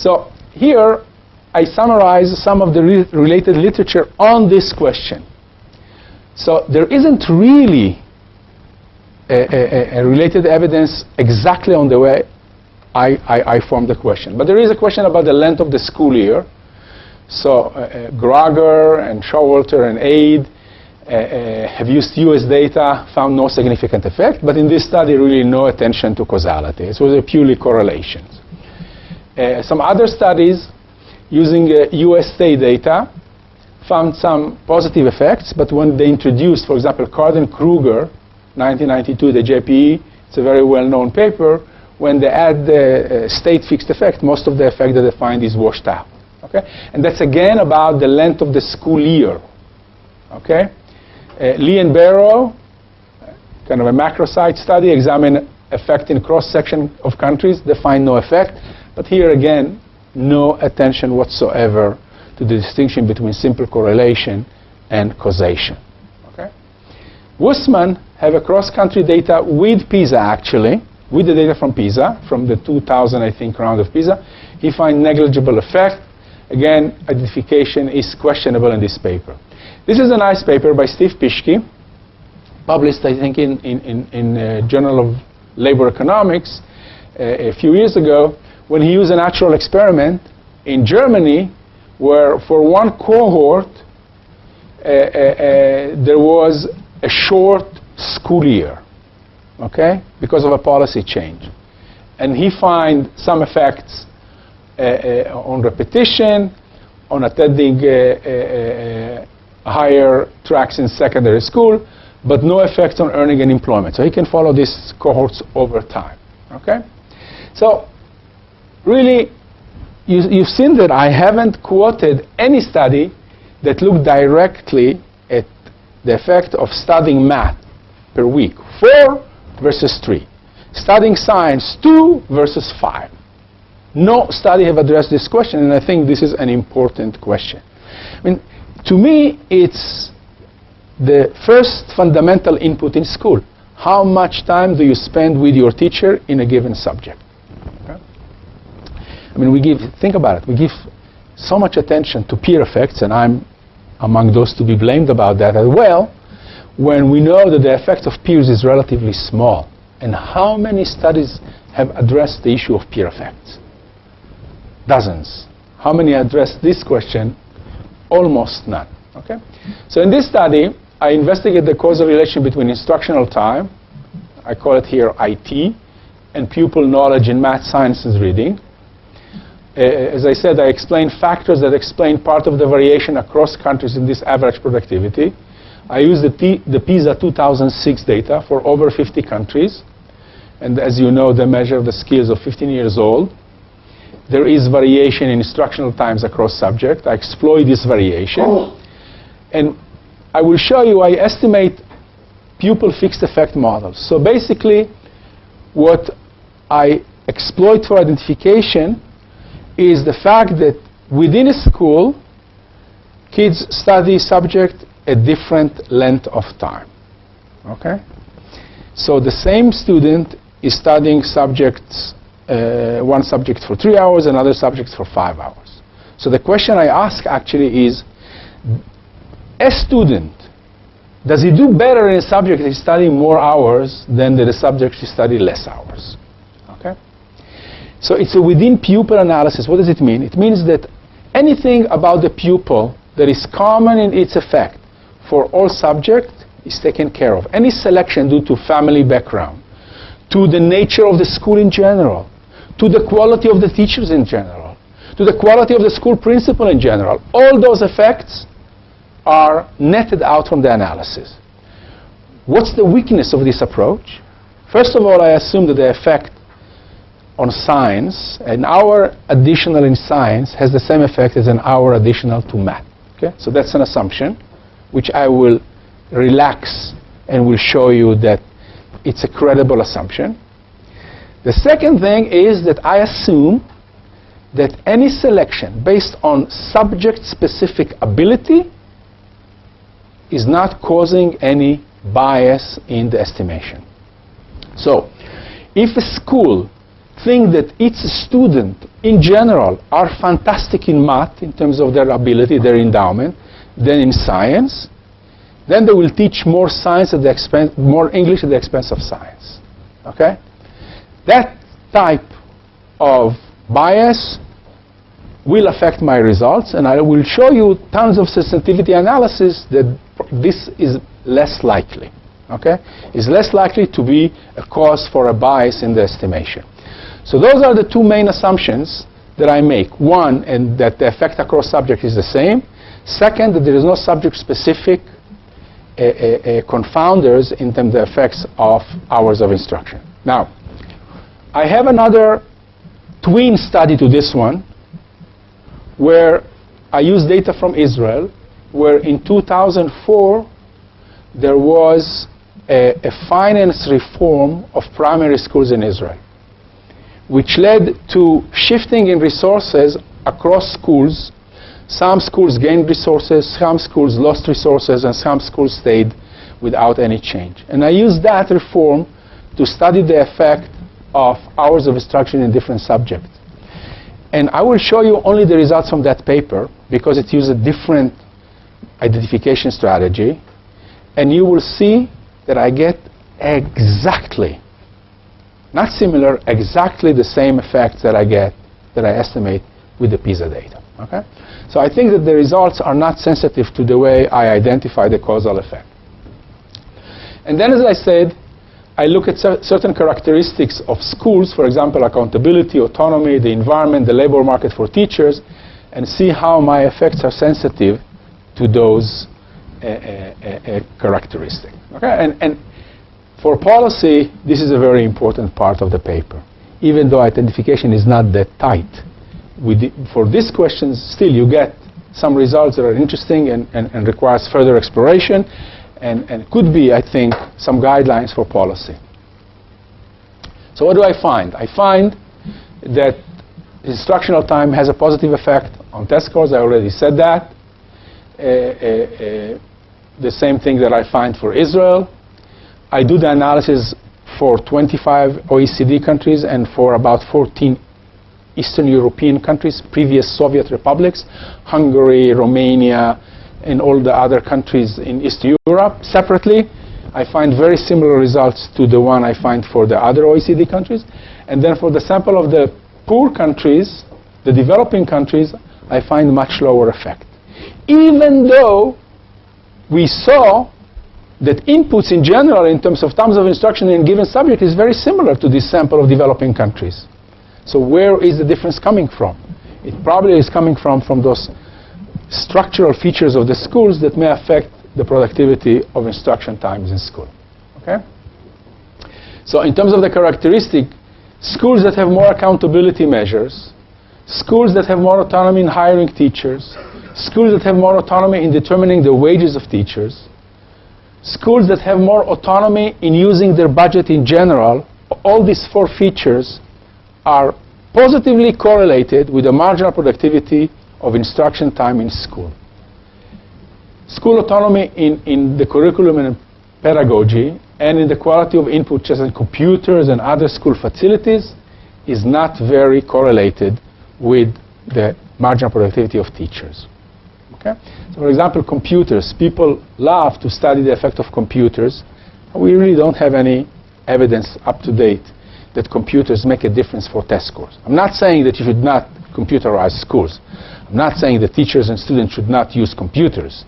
So here I summarize some of the related literature on this question. So there isn't really a related evidence exactly on the way I formed the question. But there is a question about the length of the school year. So Grager and Showalter and Aid have used US data, found no significant effect. But in this study, really no attention to causality. It was purely correlations. Some other studies using US state data found some positive effects, but when they introduced, for example, Carden-Kruger, 1992, the JPE, it's a very well-known paper, when they add the state fixed effect, most of the effect that they find is washed out. Okay? And that's again about the length of the school year. Okay? Lee and Barrow, kind of a macrosite study, examine effect in cross-section of countries. They find no effect. But here again, no attention whatsoever to the distinction between simple correlation and causation. Okay? Wussman have a cross-country data with PISA, actually, with the data from PISA, from the 2000, I think, round of PISA. He finds negligible effect. Again, identification is questionable in this paper. This is a nice paper by Steve Pischke, published, I think, in Journal of Labor Economics a few years ago, when he used a natural experiment in Germany, where for one cohort, there was a short school year, okay, because of a policy change. And he finds some effects on repetition, on attending higher tracks in secondary school, but no effects on earning and employment. So he can follow these cohorts over time, okay? So really, you've seen that I haven't quoted any study that looked directly at the effect of studying math per week, 4 versus 3. Studying science, 2 versus 5. No study have addressed this question, and I think this is an important question. I mean, to me, it's the first fundamental input in school. How much time do you spend with your teacher in a given subject? Okay? I mean, think about it, we give so much attention to peer effects, and I'm among those to be blamed about that as well, when we know that the effect of peers is relatively small. And how many studies have addressed the issue of peer effects? Dozens. How many addressed this question? Almost none. Okay? So in this study, I investigate the causal relation between instructional time, I call it here IT, and pupil knowledge in math, science, and reading. As I said, I explain factors that explain part of the variation across countries in this average productivity. I use the PISA 2006 data for over 50 countries. And as you know, they measure the skills of 15 years old. There is variation in instructional times across subjects. I exploit this variation. And I will show you, I estimate pupil fixed effect models. So basically, what I exploit for identification is the fact that within a school, kids study subject a different length of time. Okay? So the same student is studying subjects, one subject for 3 hours, another subject for 5 hours. So the question I ask actually is, a student, does he do better in a subject that he's studying more hours than the subject he studied less hours? Okay? So it's a within pupil analysis. What does it mean? It means that anything about the pupil that is common in its effect for all subjects is taken care of. Any selection due to family background, to the nature of the school in general, to the quality of the teachers in general, to the quality of the school principal in general, all those effects are netted out from the analysis. What's the weakness of this approach? First of all, I assume that the effect on science, an hour additional in science, has the same effect as an hour additional to math. Okay? So that's an assumption, which I will relax and will show you that it's a credible assumption. The second thing is that I assume that any selection based on subject-specific ability is not causing any bias in the estimation. So if a school think that each student, in general, are fantastic in math in terms of their ability, their endowment, than in science, then they will teach more science at the expense, more English at the expense of science. Okay? That type of bias will affect my results, and I will show you tons of sensitivity analysis that this is less likely. Okay? It's less likely to be a cause for a bias in the estimation. So those are the two main assumptions that I make. One, and that the effect across subject is the same. Second, that there is no subject-specific confounders in terms of the effects of hours of instruction. Now, I have another twin study to this one, where I use data from Israel, where in 2004 there was a finance reform of primary schools in Israel, which led to shifting in resources across schools. Some schools gained resources, some schools lost resources, and some schools stayed without any change. And I used that reform to study the effect of hours of instruction in different subjects. And I will show you only the results from that paper, because it used a different identification strategy. And you will see that I get exactly, not similar, exactly the same effects that I estimate with the PISA data. Okay? So I think that the results are not sensitive to the way I identify the causal effect. And then, as I said, I look at certain characteristics of schools, for example, accountability, autonomy, the environment, the labor market for teachers, and see how my effects are sensitive to those characteristics. Okay? And for policy, this is a very important part of the paper, even though identification is not that tight. For these questions, still you get some results that are interesting and requires further exploration, and could be, I think, some guidelines for policy. So what do I find? I find that instructional time has a positive effect on test scores. I already said that. The same thing that I find for Israel. I do the analysis for 25 OECD countries and for about 14 Eastern European countries, previous Soviet republics, Hungary, Romania, and all the other countries in East Europe. Separately, I find very similar results to the one I find for the other OECD countries. And then for the sample of the poor countries, the developing countries, I find much lower effect. Even though we saw that inputs in general in terms of terms of instruction in a given subject is very similar to this sample of developing countries. So where is the difference coming from? It probably is coming from those structural features of the schools that may affect the productivity of instruction times in school. Okay? So in terms of the characteristic, schools that have more accountability measures, schools that have more autonomy in hiring teachers, schools that have more autonomy in determining the wages of teachers, schools that have more autonomy in using their budget in general, all these four features are positively correlated with the marginal productivity of instruction time in school. School autonomy in the curriculum and pedagogy and in the quality of input, such as computers and other school facilities, is not very correlated with the marginal productivity of teachers. Okay? So for example, computers. People love to study the effect of computers. We really don't have any evidence up to date that computers make a difference for test scores. I'm not saying that you should not computerize schools. I'm not saying that teachers and students should not use computers.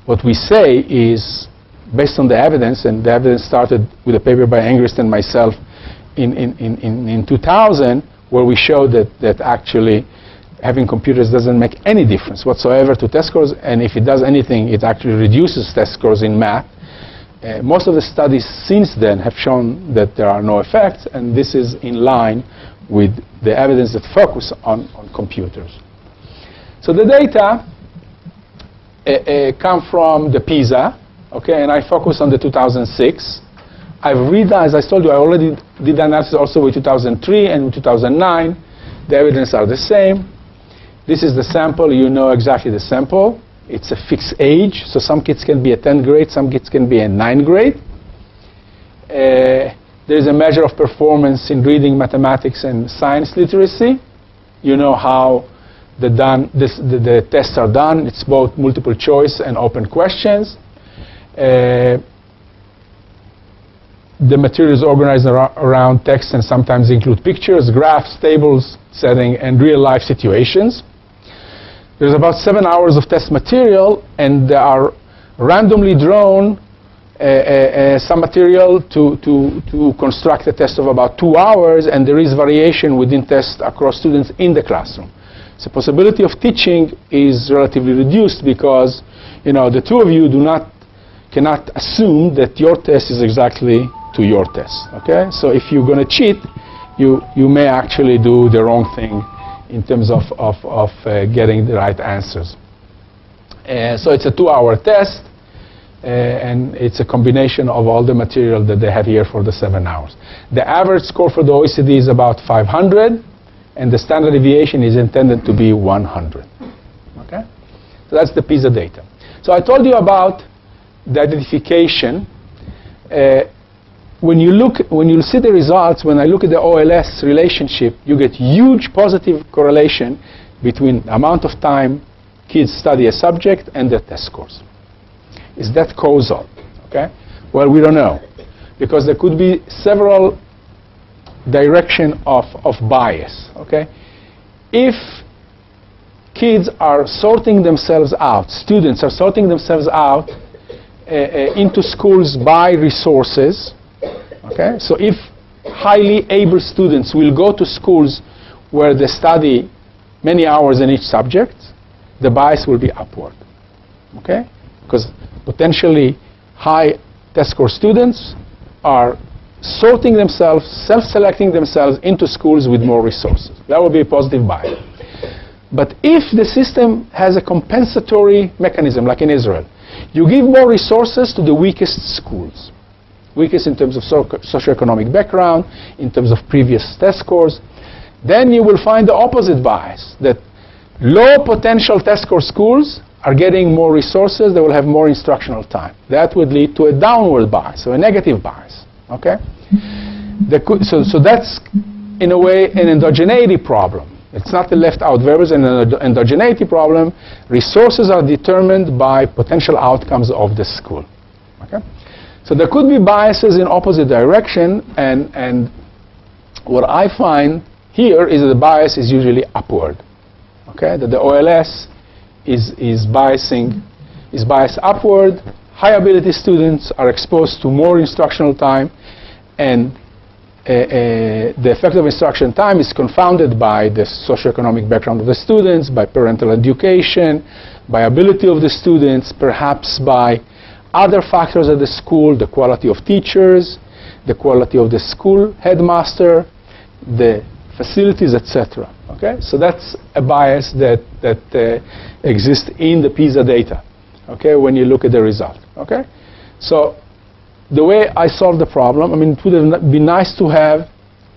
What we say is, based on the evidence, and the evidence started with a paper by Engrist and myself in 2000, where we showed that actually having computers doesn't make any difference whatsoever to test scores, and if it does anything, it actually reduces test scores in math. Most of the studies since then have shown that there are no effects, and this is in line with the evidence that focus on computers. So the data come from the PISA, okay, and I focus on the 2006. I've read, as I told you, I already did the analysis also with 2003 and with 2009. The evidence are the same. This is the sample. You know exactly the sample. It's a fixed age, so some kids can be a 10th grade, some kids can be a 9th grade. The There's a measure of performance in reading, mathematics, and science literacy. You know how the tests are done. It's both multiple choice and open questions. The material is organized around text and sometimes include pictures, graphs, tables, setting, and real-life situations. There's about 7 hours of test material, and there are randomly drawn some material to construct a test of about 2 hours, and there is variation within tests across students in the classroom. So possibility of teaching is relatively reduced because, you know, the two of you cannot assume that your test is exactly to your test. Okay? So if you're going to cheat, you may actually do the wrong thing in terms of getting the right answers. So it's a 2-hour test, and it's a combination of all the material that they have here for the 7 hours. The average score for the OECD is about 500, and the standard deviation is intended to be 100. Okay? So that's the PISA data. So I told you about the identification. When you see the results, when I look at the OLS relationship, you get huge positive correlation between the amount of time kids study a subject and their test scores. Is that causal? Okay? Well, we don't know, because there could be several direction of bias. Okay? If kids are sorting themselves out, students are sorting themselves out into schools by resources. Okay? So if highly able students will go to schools where they study many hours in each subject, the bias will be upward. Okay? Because potentially high test score students are sorting themselves, self-selecting themselves into schools with more resources. That will be a positive bias. But if the system has a compensatory mechanism, like in Israel, you give more resources to the weakest schools. Weakest in terms of socioeconomic background, in terms of previous test scores, then you will find the opposite bias, that low potential test score schools are getting more resources, they will have more instructional time. That would lead to a downward bias, so a negative bias. Okay? So that's, in a way, an endogeneity problem. It's not a left-out variable, an endogeneity problem. Resources are determined by potential outcomes of the school. Okay? So there could be biases in opposite direction, and what I find here is that the bias is usually upward. Okay? That the OLS is biased upward. High ability students are exposed to more instructional time, and the effect of instruction time is confounded by the socioeconomic background of the students, by parental education, by ability of the students, perhaps by other factors at the school, the quality of teachers, the quality of the school headmaster, the facilities, etc. Okay? So that's a bias that exists in the PISA data, okay, when you look at the result. Okay? So the way I solve the problem, I mean, it would have been nice to have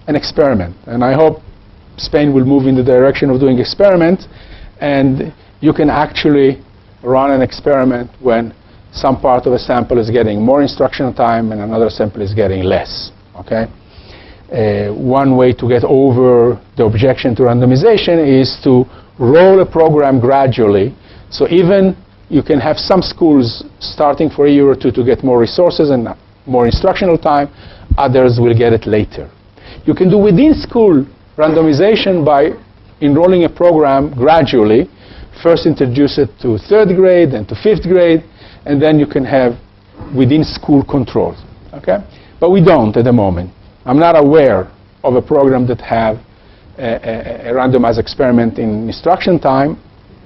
an experiment, and I hope Spain will move in the direction of doing experiments, and you can actually run an experiment when some part of a sample is getting more instructional time and another sample is getting less. Okay? One way to get over the objection to randomization is to roll a program gradually. So even you can have some schools starting for a year or two to get more resources and more instructional time, others will get it later. You can do within school randomization by enrolling a program gradually. First introduce it to 3rd grade, then to 5th grade, and then you can have within school controls. Okay? But we don't at the moment. I'm not aware of a program that have a randomized experiment in instruction time,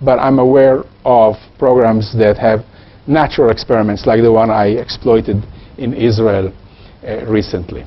but I'm aware of programs that have natural experiments like the one I exploited in Israel recently.